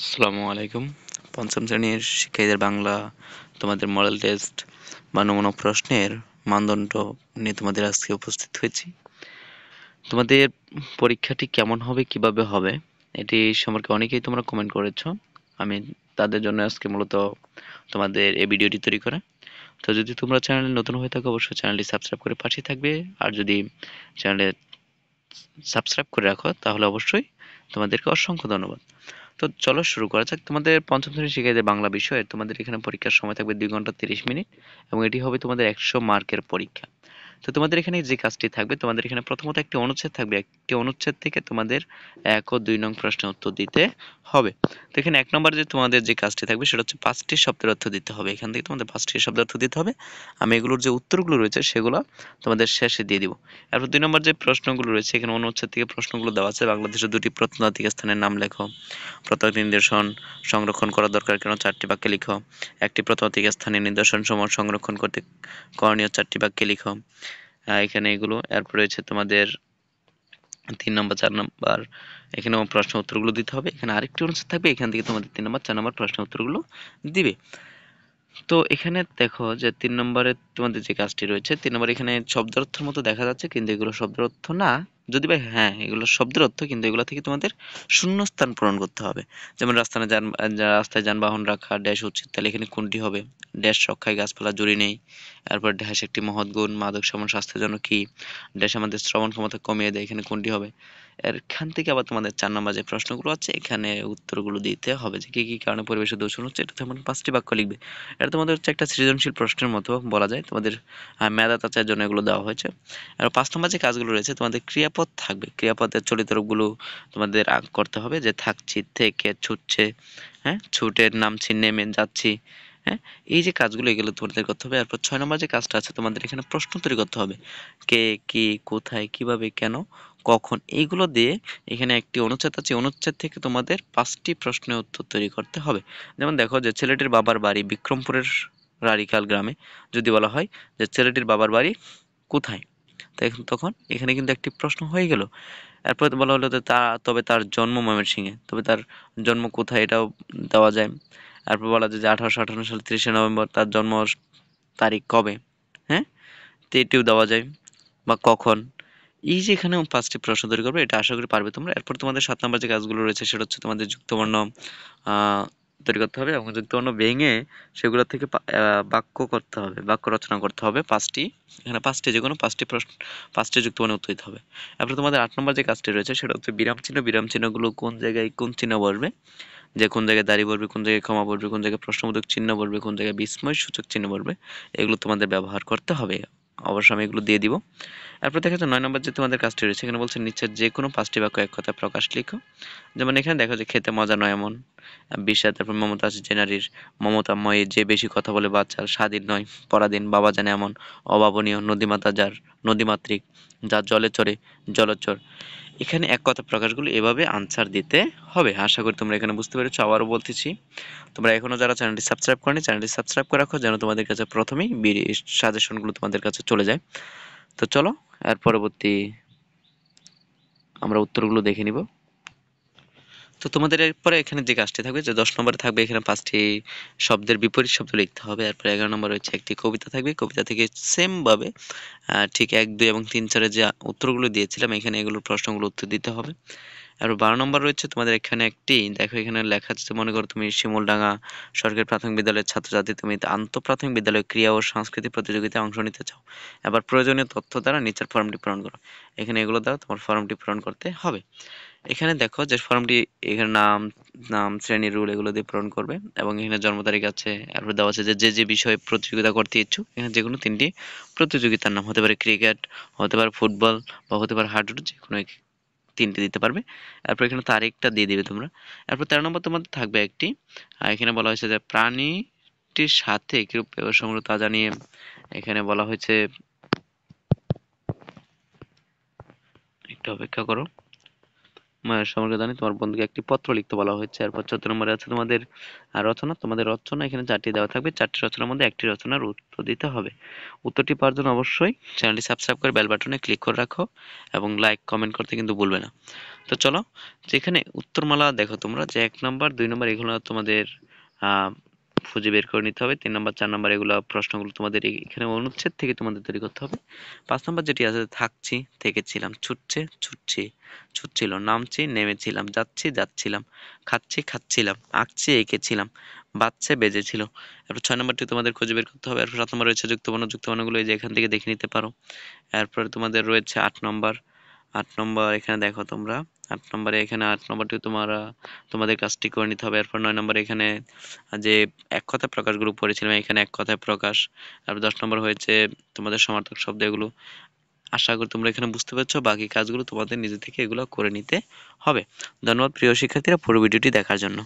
আসসালামু আলাইকুম। পঞ্চম শ্রেণীর শিক্ষার্থীদের বাংলা তোমাদের মডেল টেস্ট বা নমুনা প্রশ্নের মানদণ্ড নিয়ে তোমাদের আজকে উপস্থিত হয়েছি। তোমাদের পরীক্ষাটি কেমন হবে, কিভাবে হবে, এটি সম্পর্কে অনেকেই তোমরা কমেন্ট করেছো। আমি তাদের জন্য আজকে মূলত তোমাদের এই ভিডিওটি তৈরি করা। তো যদি তোমরা চ্যানেলে নতুন হয়ে থাকো অবশ্যই চ্যানেলটি সাবস্ক্রাইব করে পাশে থাকবে। আর যদি চ্যানেলে সাবস্ক্রাইব করে রাখো তাহলে অবশ্যই তোমাদেরকে অসংখ্য ধন্যবাদ। তো চলো শুরু করা যাক। তোমাদের পঞ্চম শ্রেণীর শিক্ষার্থীদের বাংলা বিষয়ে তোমাদের এখানে পরীক্ষার সময় থাকবে 2 ঘন্টা 30 মিনিট এবং এটি হবে তোমাদের 100 মার্কের পরীক্ষা। তো তোমাদের এখানে যে কাজটি থাকবে, তোমাদের এখানে প্রথমত একটি অনুচ্ছেদ থাকবে। একটি অনুচ্ছেদ থেকে তোমাদের 1 ও 2 নং প্রশ্নের উত্তর দিতে হবে। তো এখানে 1 নম্বরে যে তোমাদের যে কাজটি থাকবে সেটা হচ্ছে 5টি শব্দের অর্থ দিতে হবে। এখান থেকে তোমাদের 5টি শব্দের অর্থ দিতে হবে। আমি এগুলোর যে উত্তরগুলো রয়েছে সেগুলো তোমাদের শেষে দিয়ে দিব। এরপর 2 নম্বর যে প্রশ্নগুলো রয়েছে, এখানে অনুচ্ছেদ থেকে প্রশ্নগুলো দেওয়া আছে। বাংলাদেশের 2টি প্রত্নতাত্ত্বিক স্থানের নাম লেখো। প্রত্নতাত্ত্বিক নিদর্শন সংরক্ষণ করা দরকার কেন 4টি বাক্যে লিখো। একটি প্রত্নতাত্ত্বিক স্থানের নিদর্শনসমূহ সংরক্ষণ করতে করণীয় 4টি বাক্যে লিখো। এখানে এগুলো। এরপর রয়েছে তোমাদের 3 নম্বর 4 নম্বর, এখানেও প্রশ্ন উত্তরগুলো দিতে হবে। এখানে আরেকটি অনুচ্ছেদ থাকবে, এখান থেকে তোমাদের 3 নম্বর 4 নম্বর প্রশ্ন উত্তরগুলো দিবে। তো এখানে দেখো যে 3 নম্বরে তোমাদের যে কাজটি রয়েছে, 3 নম্বরে এখানে শব্দের অর্থের মতো দেখা যাচ্ছে কিন্তু এগুলো শব্দের অর্থ না। যদি বা হ্যাঁ, এগুলো শব্দের অর্থ, কিন্তু এগুলো থেকে তোমাদের শূন্যস্থান পূরণ করতে হবে। যেমন রাস্তায় যানবাহন রাখা ড্যাশ উচিত, তাহলে এখানে কোনটি হবে? ড্যাশ রক্ষায় গাছপালা জুড়ি নেই। এরপর ড্যাশ একটি মহৎ গুণ, মাদক সেবন স্বাস্থ্যের জন্য কি? ড্যাশ আমাদের শ্রবণ ক্ষমতা কমিয়ে দেয়, এখানে কোনটি হবে? এখান থেকে আবার তোমাদের 4 নম্বর যে প্রশ্নগুলো আছে এখানে উত্তরগুলো দিতে হবে যে কি কি কারণে পরিবেশের দূষণ হচ্ছে, এটা তেমন 5টি বাক্য লিখবে। এটা তোমাদের হচ্ছে একটা সৃজনশীল প্রশ্নের মতো বলা যায়। তোমাদের মেধা যাচাইয়ের জন্য এগুলো দেওয়া হয়েছে। আর 5 নম্বর যে কাজগুলো রয়েছে, তোমাদের ক্রিয়াপদ থাকবে। ক্রিয়াপদের চলিত রূপগুলো তোমাদের করতে হবে, যে থাকছি, থেকে, ছুটছে, হ্যাঁ, ছুটে, নামছি, নেমে, যাচ্ছি, হ্যাঁ, এই যে কাজগুলো এগুলো তোমাদের করতে হবে। এরপর 6 নম্বর যে কাজটা আছে, তোমাদের এখানে প্রশ্ন তৈরি করতে হবে। কে, কি, কোথায়, কিভাবে, কেন, কখন, এইগুলো দিয়ে এখানে একটি অনুচ্ছেদ আছে। অনুচ্ছেদ থেকে তোমাদের 5টি প্রশ্নের উত্তর তৈরি করতে হবে। যেমন দেখো যে ছেলেটির বাবার বাড়ি বিক্রমপুরের রারিকাল গ্রামে। যদি বলা হয় যে ছেলেটির বাবার বাড়ি কোথায়, তখন এখানে কিন্তু একটি প্রশ্ন হয়ে গেল। এরপর বলা হলো যে তবে তার জন্ম ময়মনসিংহে, তবে তার জন্ম কোথায় এটাও দেওয়া যায়। এরপর বলা যায় যে 1858 সালে 30শে নভেম্বর তার জন্ম তারিখ কবে, হ্যাঁ, তো এটিও দেওয়া যায়, বা কখন। এই যে এখানে 5টি প্রশ্ন তৈরি করবে, এটা আশা করি পারবে তোমরা। এরপর তোমাদের 7 নম্বর যে কাজগুলো রয়েছে সেটা হচ্ছে তোমাদের যুক্তবর্ণ আহ তৈরি করতে হবে এবং যুক্তবর্ণ ভেঙে সেগুলো থেকে বাক্য করতে হবে, বাক্য রচনা করতে হবে 5টি। এখানে 5টি, যে কোনো 5টি প্রশ্ন, 5টি যুক্তবর্ণে উত্তর দিতে হবে। এরপর তোমাদের 8 নম্বর যে কাজটি রয়েছে সেটা হচ্ছে বিরাম চিহ্ন। বিরাম চিহ্নগুলো কোন জায়গায় কোন চিহ্ন বসবে, যে কোন জায়গায় দাড়ি বসবে, কোন জায়গায় কমা বসবে, কোন জায়গায় প্রশ্নবোধক চিহ্ন বসবে, কোন জায়গায় বিস্ময় সূচক চিহ্ন বসবে, এগুলো তোমাদের ব্যবহার করতে হবে। অবশ্যই আমি এগুলো দিয়ে দিব। এরপর দেখা যাচ্ছে 9 নম্বর যে তোমাদের কাজটি রয়েছে, এখানে বলছে নিচের যে কোনো 5টি বাক্য এক কথায় প্রকাশ লিখো। যেমন এখানে দেখো যে খেতে মজা নয় এমন, বিষাদ, তারপর মমতা আছে যে নারীর, মমতাময় যে বেশি কথা বলে বাচ্চার, স্বাধীন নয় পরাধীন, বাবা জানে এমন, অভাবনীয়, নদীমাতা যার, নদীমাতৃক, যার জলে চড়ে, জলচর। এখানে এক কথা প্রকাশগুলো এভাবে আনসার দিতে হবে। আশা করি তোমরা এখানে বুঝতে পেরেছো। আবারও বলতেছি, তোমরা এখনো যারা চ্যানেলটি সাবস্ক্রাইব করনি চ্যানেলটি সাবস্ক্রাইব করে রাখো, যেন তোমাদের কাছে প্রথমেই সাজেশনগুলো তোমাদের কাছে চলে যায়। তো চলো এর পরবর্তী আমরা উত্তরগুলো দেখে নিব। তো তোমাদের এরপরে এখানে যে কাজটি থাকবে, যে 10 নম্বরে থাকবে এখানে 5টি শব্দের বিপরীত শব্দ লিখতে হবে। এরপর 11 নম্বর হচ্ছে একটি কবিতা থাকবে। কবিতা থেকে সেম ভাবে ঠিক 1, 2 এবং 3, 4 যে উত্তরগুলো দিয়েছিলাম এখানে এগুলোর প্রশ্নগুলো উত্তর দিতে হবে। আর 12 নম্বর রয়েছে তোমাদের এখানে একটি, দেখো এখানে লেখা আছে, মনে করো তুমি শিমুলডাঙ্গা সরকারি প্রাথমিক বিদ্যালয়ের ছাত্রছাত্রী, তুমি আন্তঃপ্রাথমিক বিদ্যালয় ক্রীড়া ও সাংস্কৃতিক প্রতিযোগিতায় অংশ নিতে চাও। এবার প্রয়োজনীয় তথ্য দ্বারা নিচের ফর্মটি পূরণ করো। এখানে এগুলো দ্বারা তোমার ফর্মটি পূরণ করতে হবে। এখানে দেখো যে ফর্মটি, এখানে নাম, শ্রেণী, রুল এগুলো দিয়ে পূরণ করবে এবং এখানে জন্ম তারিখ আছে। এরপর দেওয়া আছে যে যে যে বিষয়ে প্রতিযোগিতা করতে ইচ্ছুক। এখানে যে কোনো 3টি প্রতিযোগিতার নাম হতে পারে ক্রিকেট, হতে পারে ফুটবল, বা হতে পারে হাডুডু, যে কোনো 3টে দিতে পারবে। এরপর এখানে তারিখটা দিয়ে দিবে তোমরা। এরপর 13 নম্বর তোমাদের থাকবে একটি, এখানে বলা হয়েছে যে প্রাণীটির সাথে কিরূপ ব্যবহার সংগ্রহ তা জানিয়ে এখানে বলা হয়েছে, একটু অপেক্ষা করো, মায়ের সম্পর্কে জানি তোমার বন্ধুকে একটি পত্র লিখতে বলা হয়েছে। এরপর 14 নম্বরে আছে তোমাদের রচনা। তোমাদের রচনা এখানে 4টি দেওয়া থাকবে। 4টি রচনার মধ্যে একটি রচনার উত্তর দিতে হবে। উত্তরটি পাওয়ার জন্য অবশ্যই চ্যানেলটি সাবস্ক্রাইব করে বেল বাটনে ক্লিক করে রাখো এবং লাইক কমেন্ট করতে কিন্তু ভুলবে না। তো চলো, যেখানে উত্তরমালা দেখো তোমরা যে 1 নাম্বার 2 নাম্বার এগুলো তোমাদের আহ খুঁজে বের করে নিতে হবে। 3 নাম্বার 4 নাম্বার এগুলো প্রশ্নগুলো তোমাদের এখানে অনুচ্ছেদ থেকে তোমাদের তৈরি করতে হবে। 5 নাম্বার যেটি আছে থাকছি, থেকেছিলাম, ছুটছে, ছুটছি, ছুটছিল, নামছি, নেমেছিলাম, যাচ্ছি, যাচ্ছিলাম, খাচ্ছি, খাচ্ছিলাম, আঁকছি, এঁকেছিলাম, বাজছে, বেজেছিল। এরপর 6 নাম্বারটি তোমাদের খুঁজে বের করতে হবে। এরপর 7 নাম্বার রয়েছে যুক্তবর্ণ, যুক্তবর্ণগুলো এই যে এখান থেকে দেখে নিতে পারো। এরপরে তোমাদের রয়েছে 8 নম্বর। 8 নম্বর এখানে দেখো তোমরা, 8 নম্বরে এখানে 8 নম্বরটি তোমাদের কাজটি করে নিতে হবে। এরপর 9 নম্বরে এখানে যে এক কথায় প্রকাশগুলো পড়েছিলাম, এখানে এক কথায় প্রকাশ। আর 10 নম্বর হয়েছে তোমাদের সমার্থক শব্দ এগুলো। আশা করি তোমরা এখানে বুঝতে পারছো। বাকি কাজগুলো তোমাদের নিজে থেকে এগুলো করে নিতে হবে। ধন্যবাদ প্রিয় শিক্ষার্থীরা পুরো ভিডিওটি দেখার জন্য।